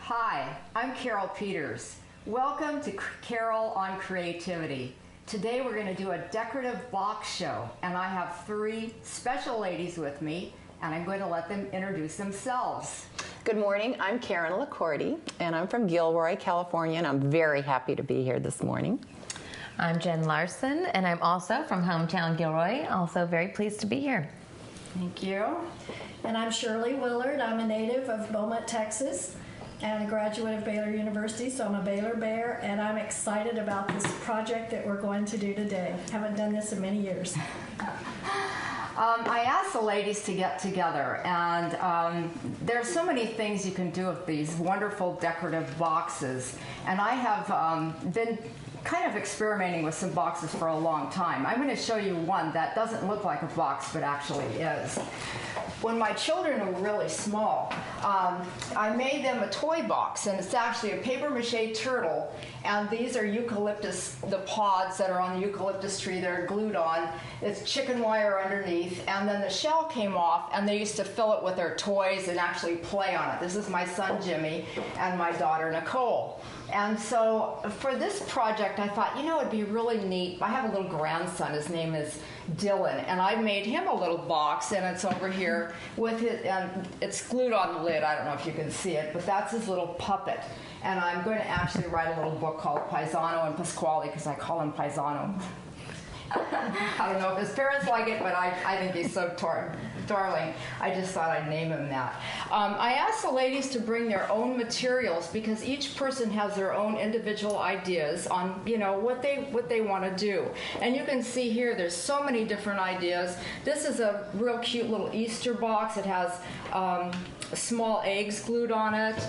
Hi, I'm Carol Peters. Welcome to Carol on Creativity. Today we're going to do a decorative box show, and I have three special ladies with me, and I'm going to let them introduce themselves. Good morning, I'm Karen LaCorte, and I'm from Gilroy, California, and I'm very happy to be here this morning. I'm Jen Laursen, and I'm also from hometown Gilroy, also very pleased to be here. Thank you. And I'm Shirley Willard. I'm a native of Beaumont, Texas, and a graduate of Baylor University, so I'm a Baylor Bear, and I'm excited about this project that we're going to do today. Haven't done this in many years. I asked the ladies to get together, and there's so many things you can do with these wonderful decorative boxes, and I have been kind of experimenting with some boxes for a long time. I'm going to show you one that doesn't look like a box but actually is. When my children were really small, I made them a toy box, and it's actually a paper mache turtle, and these are eucalyptus, the pods that are on the eucalyptus tree that are glued on. It's chicken wire underneath, and then the shell came off, and they used to fill it with their toys and actually play on it. This is my son Jimmy and my daughter Nicole. And so for this project, I thought, it'd be really neat. I have a little grandson. His name is Dylan, and I made him a little box, and it's over here with it, and it's glued on the lid. I don't know if you can see it, but that's his little puppet. And I'm going to actually write a little book called Paisano and Pasquale, because I call him Paisano. I don't know if his parents like it, but I think he's so darling. I just thought I'd name him that. I asked the ladies to bring their own materials because each person has their own individual ideas on what they want to do. And you can see here there's so many different ideas. This is a real cute little Easter box. It has small eggs glued on it.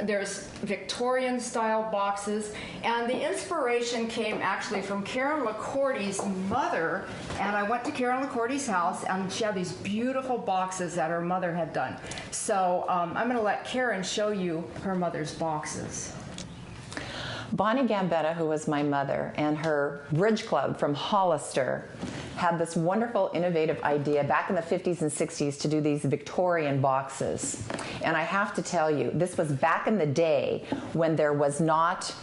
There's Victorian style boxes, and the inspiration came actually from Karen LaCorte's mother. And I went to Karen LaCorte's house, and she had these beautiful boxes that her mother had done. So I'm going to let Karen show you her mother's boxes. Bonnie Gambetta, who was my mother, and her bridge club from Hollister had this wonderful, innovative idea back in the 50s and 60s to do these Victorian boxes. And I have to tell you, this was back in the day when there was not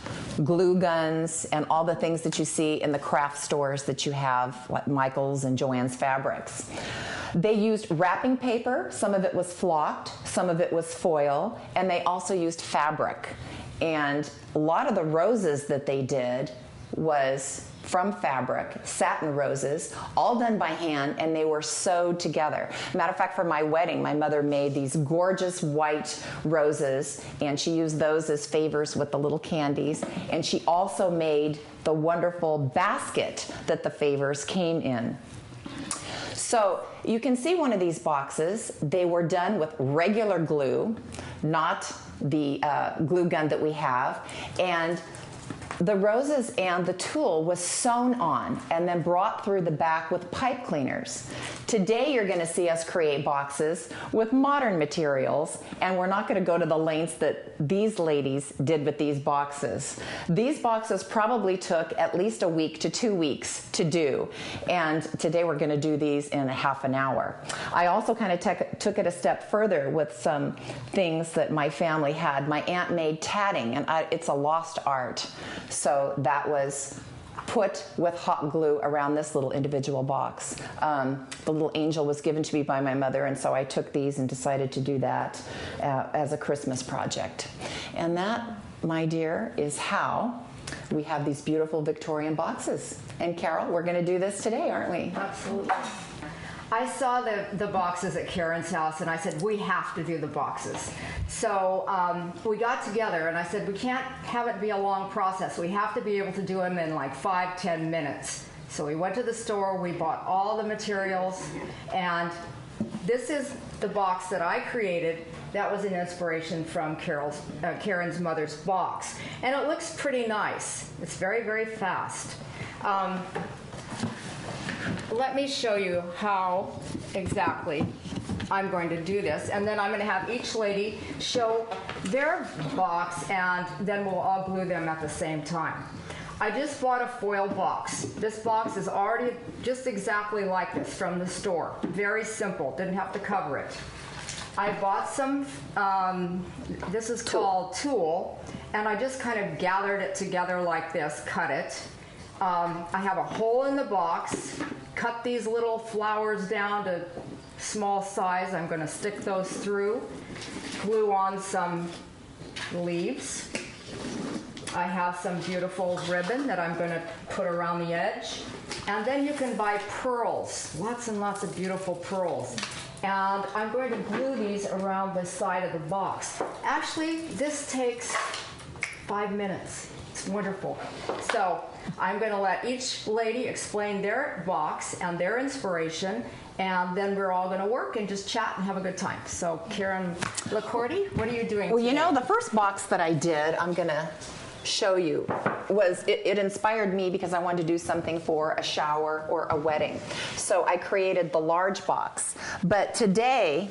glue guns and all the things that you see in the craft stores that you have, like Michael's and Joann's Fabrics. They used wrapping paper. Some of it was flocked, some of it was foil, and they also used fabric. And a lot of the roses that they did was from fabric, satin roses, all done by hand, and they were sewed together. Matter of fact, for my wedding, my mother made these gorgeous white roses, and she used those as favors with the little candies, and she also made the wonderful basket that the favors came in. So you can see one of these boxes. They were done with regular glue, not the glue gun that we have, and the roses and the tulle was sewn on and then brought through the back with pipe cleaners. Today you're going to see us create boxes with modern materials, and we're not going to go to the lengths that these ladies did with these boxes. These boxes probably took at least a week to 2 weeks to do, and today we're going to do these in half an hour. I also kind of took it a step further with some things that my family had. My aunt made tatting, and it's a lost art. So that was put with hot glue around this little individual box. The little angel was given to me by my mother, and so I took these and decided to do that as a Christmas project. And that, my dear, is how we have these beautiful Victorian boxes. And Carol, we're going to do this today, aren't we? Absolutely. I saw the boxes at Karen's house, and I said, we have to do the boxes. So we got together, and I said, we can't have it be a long process. We have to be able to do them in like 5-10 minutes. So we went to the store, we bought all the materials, and this is the box that I created. That was an inspiration from Karen's mother's box. And it looks pretty nice. It's very, very fast. Let me show you how exactly I'm going to do this, and then I'm going to have each lady show their box, and then we'll all glue them at the same time. I just bought a foil box. This box is already just exactly like this from the store. Very simple, didn't have to cover it. I bought some, this is called tulle, and I just kind of gathered it together like this, cut it. I have a hole in the box, cut these little flowers down to small size. I'm going to stick those through, glue on some leaves. I have some beautiful ribbon that I'm going to put around the edge. And then you can buy pearls, lots and lots of beautiful pearls. And I'm going to glue these around the side of the box. Actually, this takes 5 minutes. It's wonderful. So I'm going to let each lady explain their box and their inspiration, and then we're all going to work and just chat and have a good time. So Karen LaCorte, what are you doing Well, today? you know, the first box that I did, I'm going to show you, was it inspired me because I wanted to do something for a shower or a wedding. So I created the large box. But today,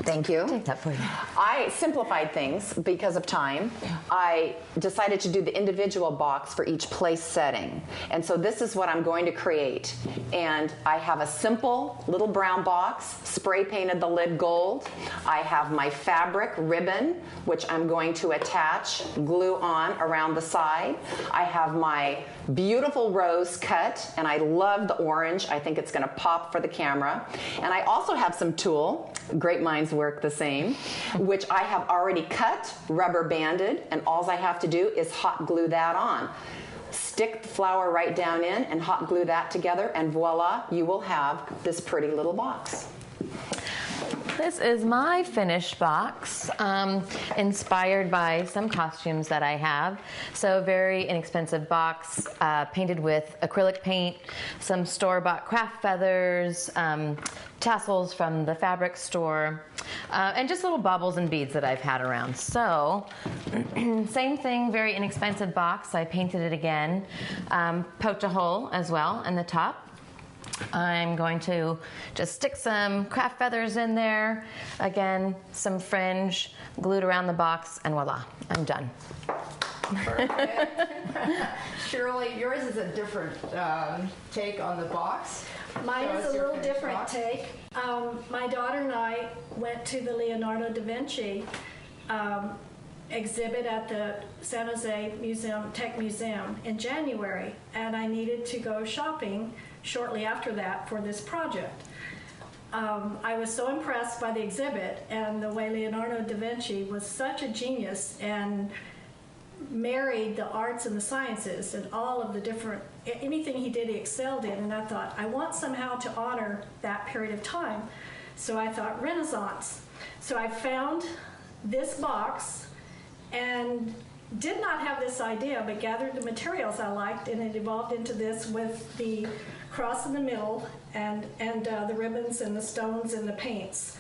thank you. Take that for you. I simplified things because of time. I decided to do the individual box for each place setting. And so this is what I'm going to create. And I have a simple little brown box, spray painted the lid gold. I have my fabric ribbon, which I'm going to attach, glue on around the side. I have my beautiful rose cut, and I love the orange. I think it's going to pop for the camera. And I also have some tulle, great minds work the same, which I have already cut, rubber banded, and all I have to do is hot glue that on. Stick the flower right down in and hot glue that together, and voila, you will have this pretty little box. This is my finished box, inspired by some costumes that I have. So very inexpensive box, painted with acrylic paint, some store-bought craft feathers, tassels from the fabric store, and just little baubles and beads that I've had around. So, same thing, very inexpensive box. I painted it again, poked a hole as well in the top. I'm going to just stick some craft feathers in there, again, some fringe, glued around the box, and voila, I'm done. Perfect. Shirley, yours is a different take on the box. Mine Show is us a your little finished different box. take. My daughter and I went to the Leonardo da Vinci exhibit at the San Jose Tech Museum in January, and I needed to go shopping shortly after that for this project. I was so impressed by the exhibit and the way Leonardo da Vinci was such a genius and married the arts and the sciences and all of the different, anything he did he excelled in, and I thought, I want somehow to honor that period of time. So I thought Renaissance. So I found this box and did not have this idea, but gathered the materials I liked, and it evolved into this with the cross in the middle and the ribbons and the stones and the paints.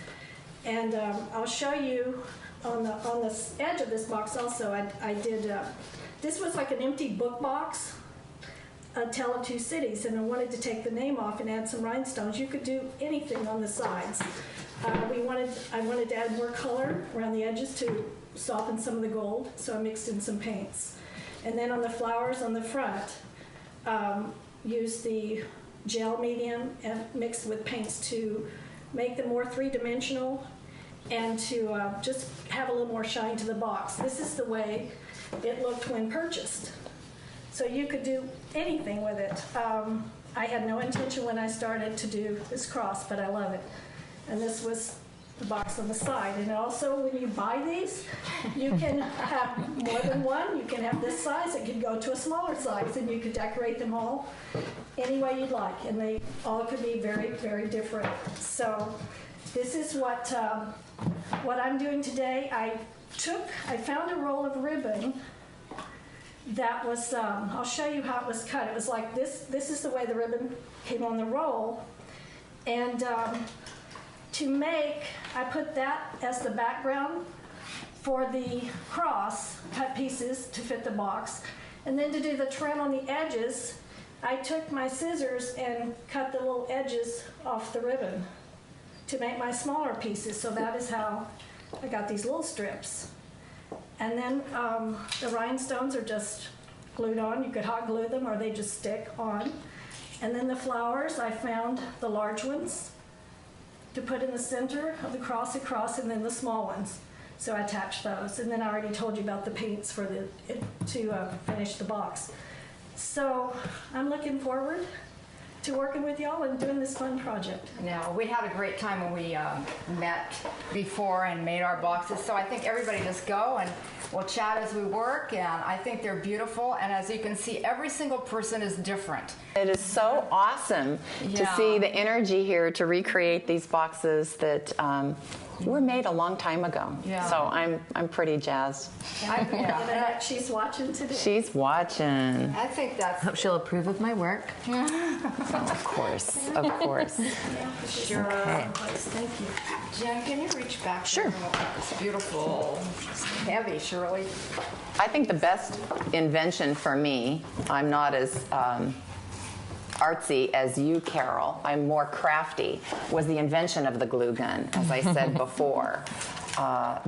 And I'll show you on the edge of this box also, I did, this was like an empty book box, A Tale of Two Cities, and I wanted to take the name off and add some rhinestones. You could do anything on the sides. I wanted to add more color around the edges to soften some of the gold, so I mixed in some paints. And then on the flowers on the front, used the gel medium and mixed with paints to make them more three-dimensional and to just have a little more shine to the box. This is the way it looked when purchased. So you could do anything with it. I had no intention when I started to do this cross, but I love it. And this was the box on the side. And also, when you buy these, you can have more than one. You can have this size. It could go to a smaller size, and you could decorate them all any way you'd like. And they all could be very, very different. So this is what I'm doing today. I found a roll of ribbon that was, I'll show you how it was cut. It was like this. This is the way the ribbon came on the roll. And to make, I put that as the background for the cross, cut pieces to fit the box. And then to do the trim on the edges, I took my scissors and cut the little edges off the ribbon to make my smaller pieces. So that is how I got these little strips. And then the rhinestones are just glued on. You could hot glue them or they just stick on. And then the flowers, I found the large ones, to put in the center of the cross across, and then the small ones. So I attached those, and then I already told you about the paints for to finish the box. So I'm looking forward to working with y'all and doing this fun project. Now, we had a great time when we met before and made our boxes, so I think everybody just go and we'll chat as we work, and I think they're beautiful, and as you can see, every single person is different. It is so awesome to see the energy here to recreate these boxes that were made a long time ago. Yeah. So I'm pretty jazzed. She's watching today. She's watching. I think that's Hope she'll approve of my work. Of course, of course. sure. Okay. Thank you. Jen, can you reach back? Sure. And look at this beautiful, heavy, Shirley. I think the best invention for me, I'm not as artsy as you, Carol, I'm more crafty, was the invention of the glue gun, as I said before.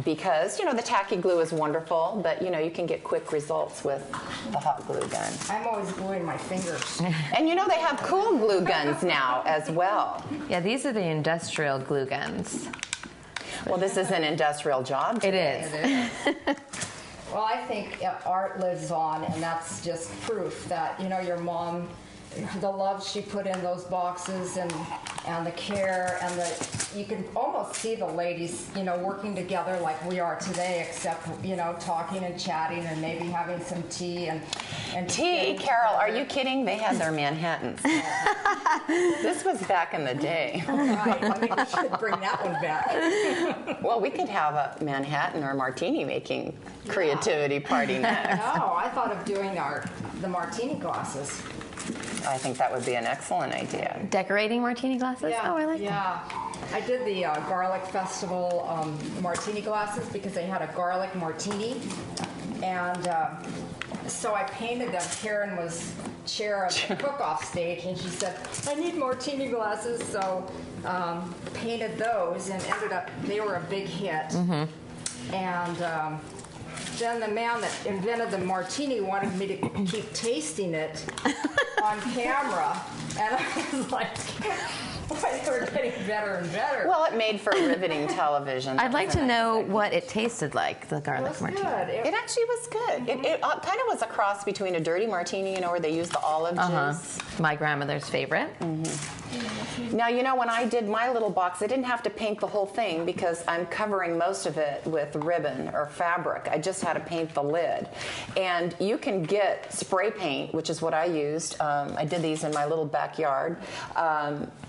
Because, the tacky glue is wonderful, but, you can get quick results with the hot glue gun. I'm always gluing my fingers. And they have cool glue guns now as well. Yeah, these are the industrial glue guns. Well, this is an industrial job It today. is. Well, I think art lives on, and that's just proof that, your mom, the love she put in those boxes and the care and you can almost see the ladies, working together like we are today, except, talking and chatting and maybe having some tea and Tea? Carol, are you kidding? They had their Manhattans. This was back in the day. Right. I think we should bring that one back. Well, we could have a Manhattan or martini making creativity party next. No, I thought of doing the martini glasses. I think that would be an excellent idea. Decorating martini glasses? Oh, I like that. Yeah. I did the Garlic Festival martini glasses because they had a garlic martini. And so I painted them. Karen was chair of the cook-off stage, and she said, I need martini glasses. So painted those, and ended up, they were a big hit. Mm-hmm. And then the man that invented the martini wanted me to keep tasting it on camera, and I was like, they were getting better and better. Well, it made for riveting television. I'd like to know what it tasted like, the It garlic was martini. good. It actually was good. It kind of was a cross between a dirty martini, where they use the olive juice. My grandmother's favorite. Now, when I did my little box, I didn't have to paint the whole thing because I'm covering most of it with ribbon or fabric. I just had to paint the lid. And you can get spray paint, which is what I used. I did these in my little backyard.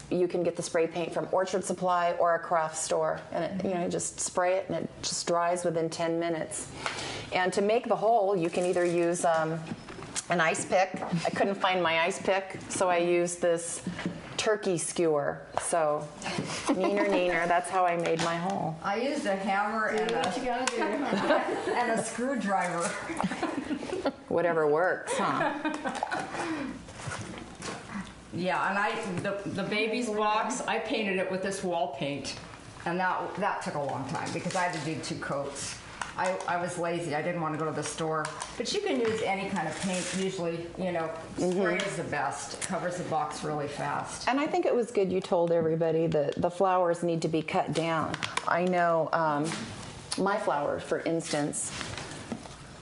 You can get the spray paint from Orchard Supply or a craft store. And, you just spray it and it just dries within 10 minutes. And to make the hole, you can either use an ice pick. I couldn't find my ice pick, so I used this turkey skewer. So, neener, that's how I made my hole. I used a hammer and and a screwdriver. Whatever works, huh? Yeah, and the baby's box, I painted it with this wall paint, and that took a long time because I had to do 2 coats. I was lazy. I didn't want to go to the store. But you can use any kind of paint. Usually, spray is the best. It covers the box really fast. And I think it was good you told everybody that the flowers need to be cut down. I know my flowers, for instance,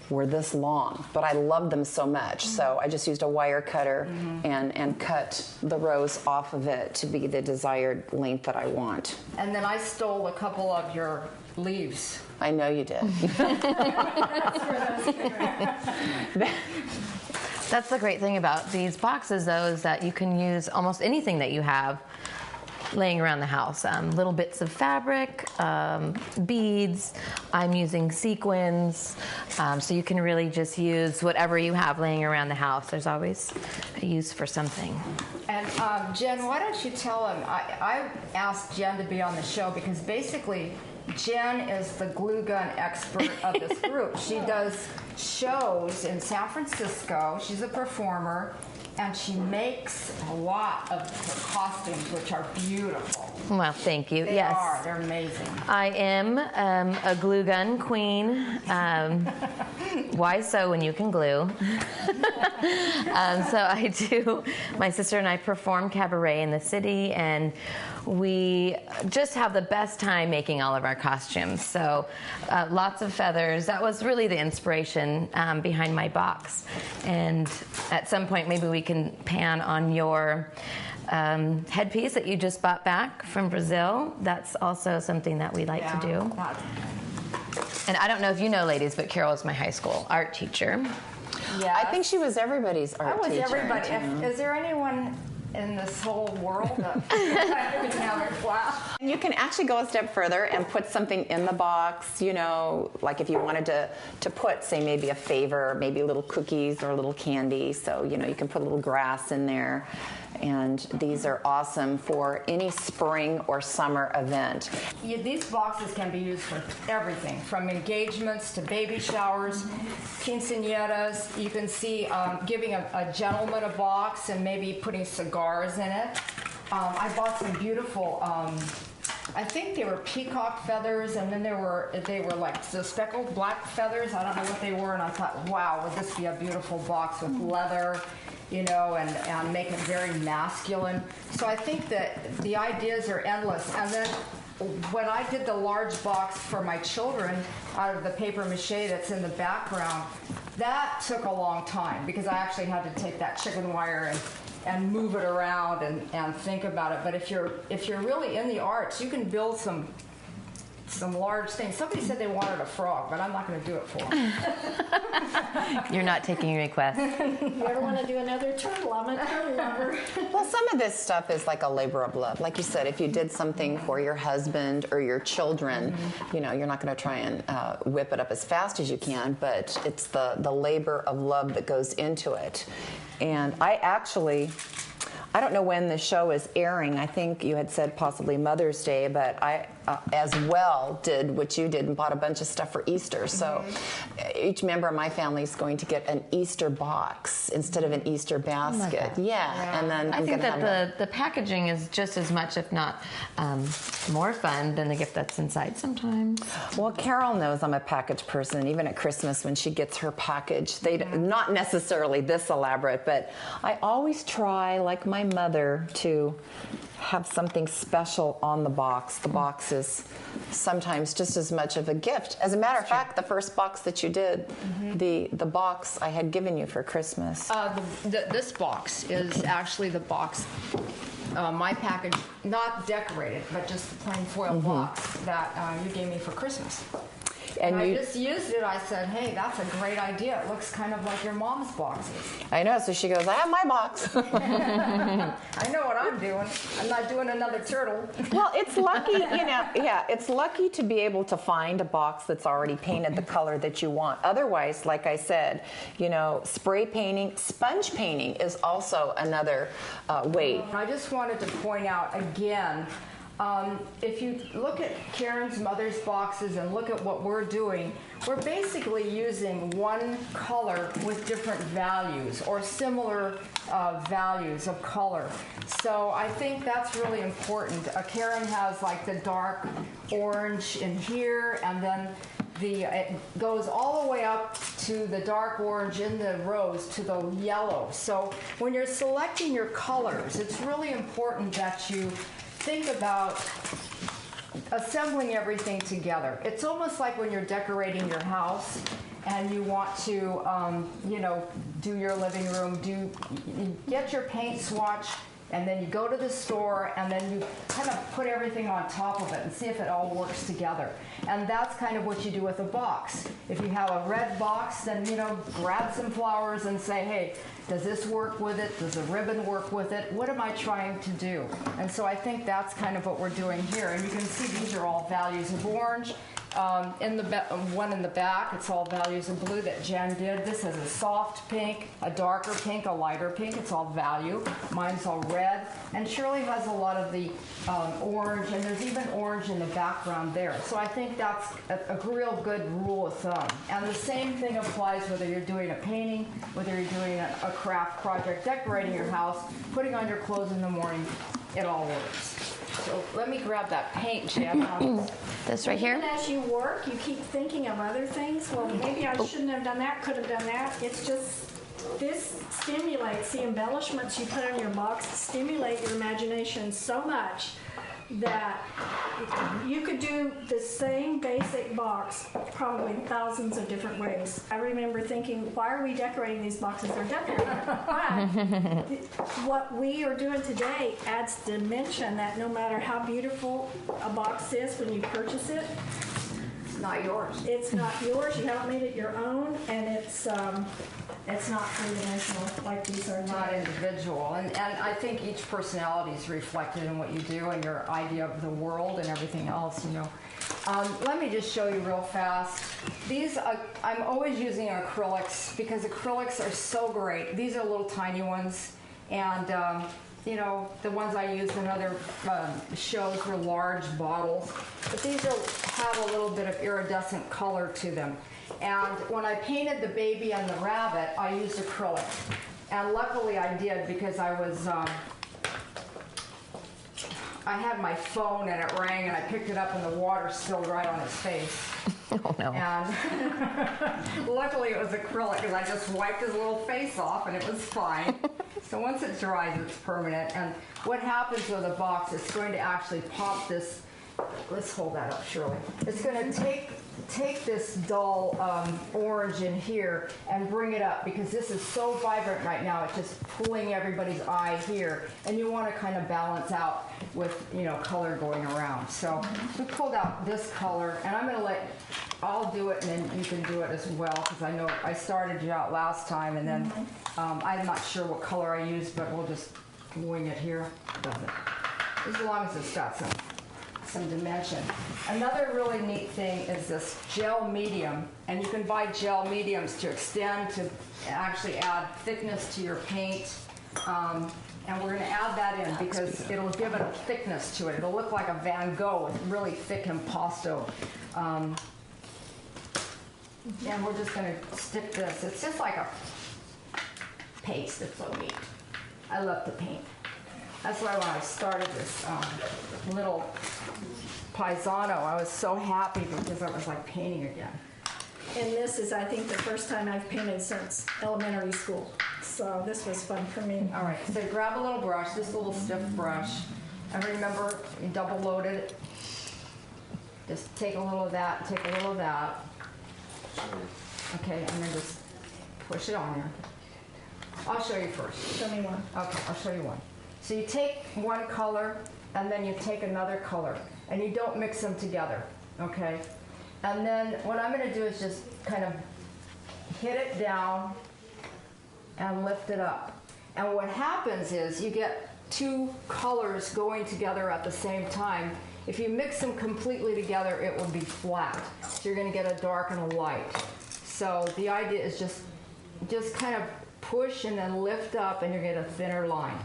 were this long, but I loved them so much. So I just used a wire cutter and cut the rows off of it to be the desired length that I want. And then I stole a couple of your leaves. I know you did. That's the great thing about these boxes, though, is that you can use almost anything that you have laying around the house. Little bits of fabric, beads. I'm using sequins. So you can really just use whatever you have laying around the house. There's always a use for something. And Jen, why don't you tell him? I asked Jen to be on the show because basically Jen is the glue gun expert of this group. She does shows in San Francisco. She's a performer, and she makes a lot of her costumes, which are beautiful. Well, thank you. They Yes. are. They're amazing. I am a glue gun queen. Why sew when you can glue? So I do. My sister and I perform cabaret in the city, and we just have the best time making all of our costumes. So lots of feathers. That was really the inspiration behind my box. And at some point, maybe we can pan on your headpiece that you just bought back from Brazil. That's also something that we like to do. And I don't know if you know, ladies, but Carol was my high school art teacher. Yeah, I think she was everybody's art teacher. I was everybody. Is there anyone in this whole world that didn't have a class? You can actually go a step further and put something in the box, you know, like if you wanted to put, say, maybe a favor, maybe little cookies or a little candy. So, you know, you can put a little grass in there. And these are awesome for any spring or summer event. These boxes can be used for everything, from engagements to baby showers, quinceañeras. You can see giving a gentleman a box and maybe putting cigars in it. I bought some beautiful, I think they were peacock feathers, and then they were like the speckled black feathers. I don't know what they were, and I thought, wow, would this be a beautiful box with leather, you know, and make it very masculine. So I think that the ideas are endless. And then when I did the large box for my children out of the paper mache that's in the background, that took a long time because I actually had to take that chicken wire and move it around and think about it. But if you're really in the arts, you can build some large things. Somebody said they wanted a frog, but I'm not going to do it for them. You're not taking your request. You ever want to do another turtle? I'm a turtle lover. Well, some of this stuff is like a labor of love. Like you said, if you did something for your husband or your children, you know, you're not going to try and whip it up as fast as you can, but it's the labor of love that goes into it. And I don't know when the show is airing. I think you had said possibly Mother's Day, but I as well did what you did and bought a bunch of stuff for Easter. So each member of my family is going to get an Easter box instead of an Easter basket. And then I think that the packaging is just as much, if not more fun than the gift that's inside sometimes. Well, Carol knows I'm a package person. Even at Christmas when she gets her package, not necessarily this elaborate, but I always try, like my mother, to have something special on the box. The box is sometimes just as much of a gift. As a matter of fact, the first box that you did, the box I had given you for Christmas. This box is actually the box, my package, not decorated, but just the plain foil box that you gave me for Christmas. And I just used it. I said, hey, that's a great idea. It looks kind of like your mom's boxes. I know. So she goes, I have my box. I know what I'm doing. I'm not doing another turtle. Well, it's lucky, it's lucky to be able to find a box that's already painted the color that you want. Otherwise, like I said, spray painting, sponge painting is also another way. I just wanted to point out again, if you look at Karen's mother's boxes and look at what we're doing, we're basically using one color with different values or similar values of color. So I think that's really important. Karen has like the dark orange in here, and then it goes all the way up to the dark orange in the rose to the yellow. So when you're selecting your colors, it's really important that you think about assembling everything together. It's almost like when you're decorating your house and you want to, do your living room, you get your paint swatch, and then you go to the store and then you kind of put everything on top of it and see if it all works together. And that's kind of what you do with a box. If you have a red box, then, grab some flowers and say, hey, does this work with it? Does the ribbon work with it? What am I trying to do? And so I think that's kind of what we're doing here. And you can see these are all values of orange. One in the back, it's all values of blue that Jen did. This is a soft pink, a darker pink, a lighter pink. It's all value. Mine's all red. And Shirley has a lot of the orange, and there's even orange in the background there. So I think that's a real good rule of thumb. And the same thing applies whether you're doing a painting, whether you're doing a craft project, decorating your house, putting on your clothes in the morning. It all works. So let me grab that paint, Jan. This right here? Even as you work, you keep thinking of other things. Well, maybe I shouldn't have done that, could have done that. It's just, this stimulates, the embellishments you put on your box stimulate your imagination so much that you could do the same basic box probably thousands of different ways. I remember thinking, why are we decorating these boxes? They're decorated. But what we are doing today adds dimension that no matter how beautiful a box is when you purchase it, It's not yours. it's not yours. You haven't made it your own, and it's not three-dimensional like these are Not today. individual. And I think each personality is reflected in what you do and your idea of the world and everything else, you know. Let me just show you real fast. These, I'm always using acrylics because acrylics are so great. These are little tiny ones. And, you know, the ones I used in other shows were large bottles. But these have a little bit of iridescent color to them. And when I painted the baby and the rabbit, I used acrylic. And luckily I did because I had my phone and it rang and I picked it up and the water spilled right on his face. Oh, no. And luckily it was acrylic because I just wiped his little face off and it was fine. So once it dries, it's permanent. And what happens with a box, it's going to actually pop this, let's hold that up, Shirley. It's going to take this dull orange in here and bring it up because this is so vibrant right now. It's just pulling everybody's eye here, and you want to kind of balance out with, you know, color going around. So we pulled out this color, and I'll do it, and then you can do it as well because I know I started you out last time, and then I'm not sure what color I used, but we'll just wing it here. Doesn't, as long as it's got some dimension. Another really neat thing is this gel medium, and you can buy gel mediums to extend, to actually add thickness to your paint. And we're going to add that in because it'll give it a thickness to it. It'll look like a Van Gogh with really thick impasto. And we're just going to stick this. It's just like a paste. It's so neat. I love to paint. That's why when I started this little paisano, I was so happy because I was like painting again. And this is, I think, the first time I've painted since elementary school. So this was fun for me. All right, so grab a little brush, this little stiff brush, and remember, you double loaded it. Just take a little of that, take a little of that. Okay, and then just push it on there. I'll show you first. Show me one. Okay, I'll show you one. So you take one color, and then you take another color, and you don't mix them together, okay? And then what I'm gonna do is just kind of hit it down and lift it up. And what happens is you get two colors going together at the same time. If you mix them completely together, it will be flat. So you're gonna get a dark and a light. So the idea is just kind of push and then lift up, and you get a thinner line.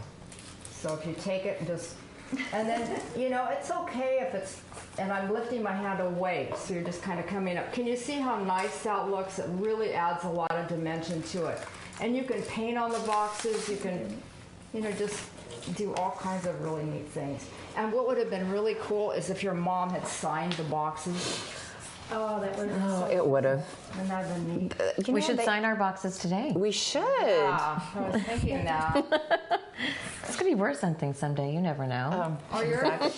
So if you take it and then, you know, it's okay if it's, and I'm lifting my hand away, so you're just kind of coming up. Can you see how nice that looks? It really adds a lot of dimension to it. And you can paint on the boxes, you can, you know, just do all kinds of really neat things. And what would have been really cool is if your mom had signed the boxes. Oh, that would have been Oh, so it would have. Wouldn't that have been neat? We should sign our boxes today. We should. Yeah, I was thinking that. It's going to be worth something someday. You never know. Oh, you're children.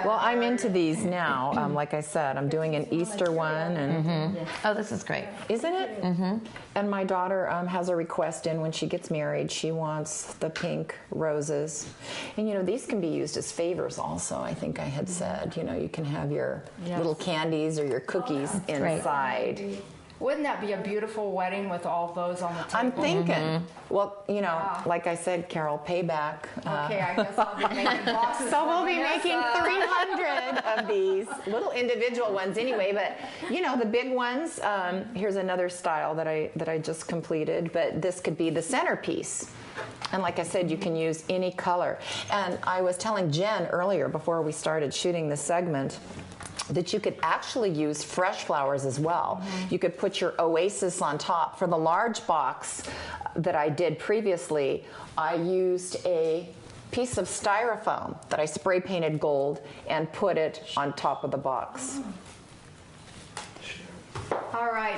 Well, I'm into these now. Like I said, I'm doing an Easter one, and Oh, this is great. isn't it? Mm-hmm. And my daughter has a request in when she gets married. She wants the pink roses, and you know these can be used as favors. Also, I think I had said, you know, you can have your little candies or your cookies inside. Wouldn't that be a beautiful wedding with all those on the table? I'm thinking. Well, you know, like I said, Carol, payback. Okay, I guess I'll be making boxes. So we'll be for making Vanessa. 300 of these little individual ones anyway. But you know, the big ones. Here's another style that I just completed. But this could be the centerpiece. And like I said, you can use any color. And I was telling Jen earlier before we started shooting this segment that you could actually use fresh flowers as well. You could put your oasis on top. For the large box that I did previously, I used a piece of styrofoam that I spray painted gold and put it on top of the box. All right,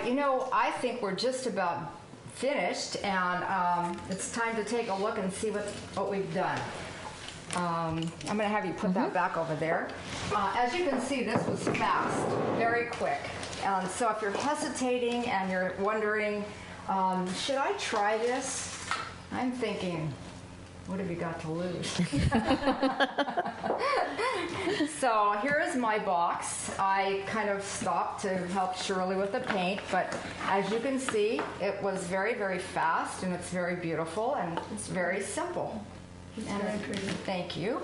I think we're just about finished, and it's time to take a look and see what we've done. I'm going to have you put that back over there. As you can see, this was fast, very quick. And so if you're hesitating and you're wondering, should I try this? I'm thinking, what have you got to lose? So here is my box. I kind of stopped to help Shirley with the paint, but as you can see, it was very, very fast, and it's very beautiful, and it's very simple. And very pretty. Thank you.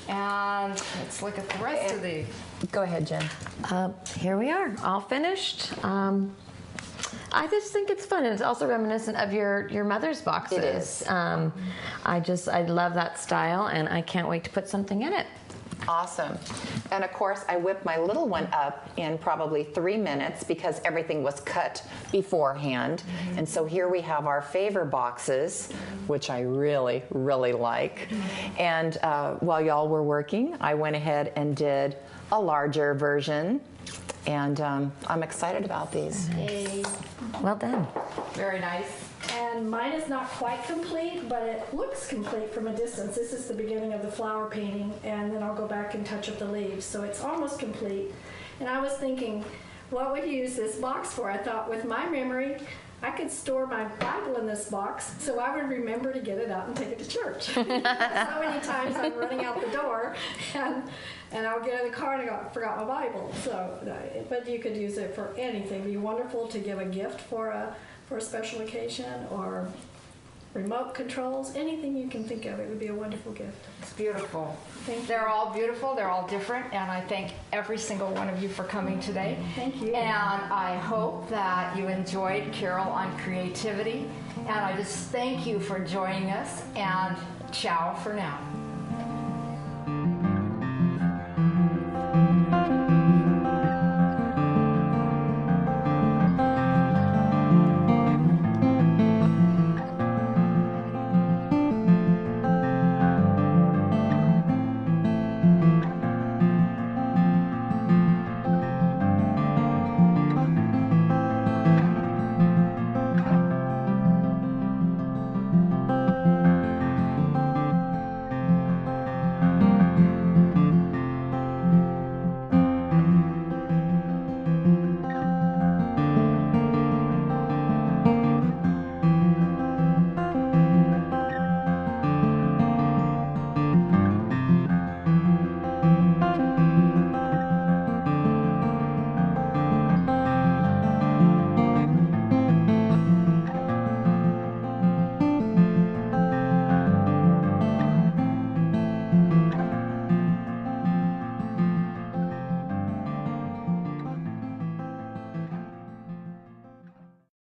And let's look at the rest of the... Go ahead, Jen. Here we are, all finished. I just think it's fun, and it's also reminiscent of your mother's boxes. It is. I love that style, and I can't wait to put something in it. Awesome. And of course, I whipped my little one up in probably 3 minutes because everything was cut beforehand. And so here we have our favor boxes, which I really, really like. And while y'all were working, I went ahead and did a larger version. And I'm excited about these. Yay. Well done. Very nice. And mine is not quite complete, but it looks complete from a distance. This is the beginning of the flower painting, and then I'll go back and touch up the leaves. So it's almost complete. And I was thinking, what would you use this box for? I thought with my memory, I could store my Bible in this box so I would remember to get it out and take it to church. So many times I'm running out the door and I'll get in the car and I forgot my Bible. So, but you could use it for anything. It'd be wonderful to give a gift for a special occasion, or remote controls, anything you can think of. It would be a wonderful gift. It's beautiful. Thank you. They're all beautiful. They're all different. And I thank every single one of you for coming today. Thank you. And I hope that you enjoyed Carol on Creativity. And I just thank you for joining us. And ciao for now.